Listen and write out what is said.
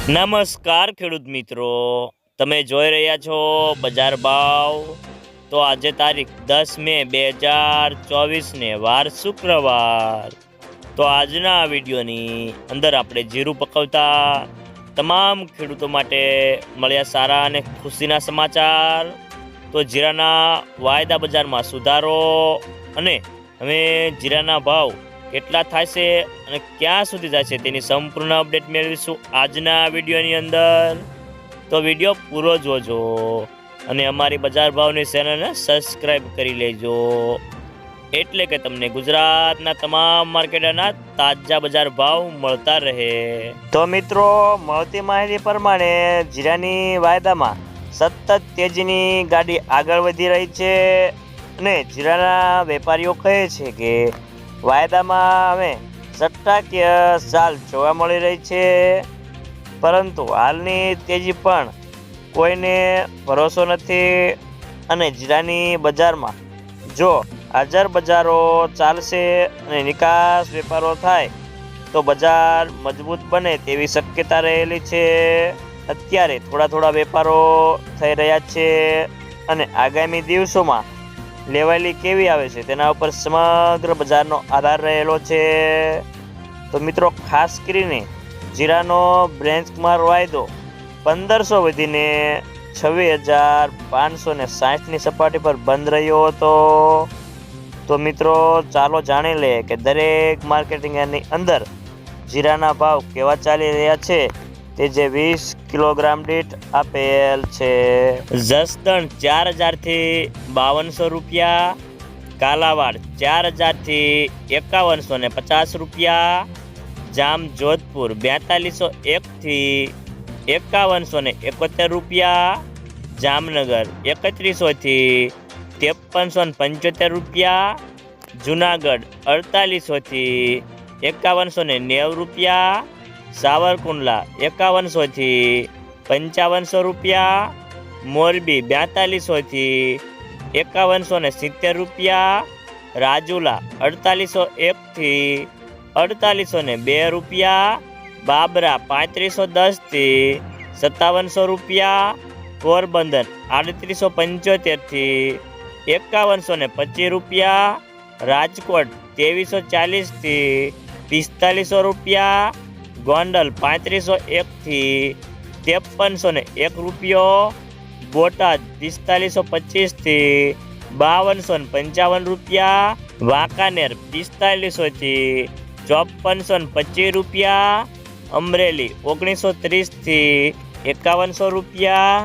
નમસ્કાર ખેડૂત મિત્રો, તમે જોઈ રહ્યા છો બજાર ભાવ। તો આજે તારીખ 10 મે 2024 વાર શુક્રવાર। તો આજના વિડીયોની અંદર આપણે જીરું પકવતા તમામ ખેડૂતો માટે મળ્યા સારા અને ખુશીના સમાચાર। તો જીરાના વાયદા બજારમાં સુધારો અને હવે જીરાના ભાવ કેટલા થશે અને ક્યાં સુધી જશે તેની સંપૂર્ણ અપડેટ મેળવીશું આજના વિડીયોની અંદર। તો વિડીયો પૂરો જોજો અને અમારી બજાર ભાવની ચેનલને સબસ્ક્રાઈબ કરી લેજો, એટલે કે તમને ગુજરાતના તમામ માર્કેટના તાજા બજાર ભાવ મળતા રહે। તો મિત્રો, મળતી માહિતી પ્રમાણે જીરાની વાયદામાં સતત તેજીની ગાડી આગળ વધી રહી છે અને જીરાના વેપારીઓ કહે છે કે વાયદામાં હવે સટ્ટાકીય ચાલ જોવા મળી રહી છે, પરંતુ હાલની તેજી પણ કોઈને ભરોસો નથી અને જીરાની બજારમાં જો હાજર બજારો ચાલશે અને નિકાસ વેપારો થાય તો બજાર મજબૂત બને તેવી શક્યતા રહેલી છે। અત્યારે થોડા વેપારો થઈ રહ્યા છે અને આગામી દિવસોમાં લેવાયેલી કેવી આવે છે તેના ઉપર સમગ્ર બજારનો આધાર રહેલો છે। તો મિત્રો, ખાસ કરીને જીરાનો બેન્ચમાર્ક વાયદો 1500 વધીને 26,560ની સપાટી પર બંધ રહ્યો હતો। તો મિત્રો, ચાલો જાણી લે કે દરેક માર્કેટિંગની અંદર જીરાના ભાવ કેવા ચાલી રહ્યા છે તે જે 20 કિલોગ્રામ દીઠ આપેલ છે। જસદણ 4000થી 5200 રૂપિયા, કાલાવાડ 4000થી 5150 રૂપિયા, જામ જોધપુર 4201થી 5171 રૂપિયા, જામનગર 3100થી 5375 રૂપિયા, જુનાગઢ 4800થી 5190 રૂપિયા, સાવરકુંડલા 5100થી 5500 રૂપિયા, મોરબી 4200થી 5170 રૂપિયા, રાજુલા 4801થી 4802 રૂપિયા, બાબરા 3510થી 5700 રૂપિયા, પોરબંદર 3875થી 5125 રૂપિયા, રાજકોટ 2340થી 4500 રૂપિયા, ગોંડલ 3501થી 5301 રૂપિયો, બોટાદ 4525થી 5255 રૂપિયા, વાંકાનેર 4500થી 5425 રૂપિયા, અમરેલી 1930થી 5100 રૂપિયા,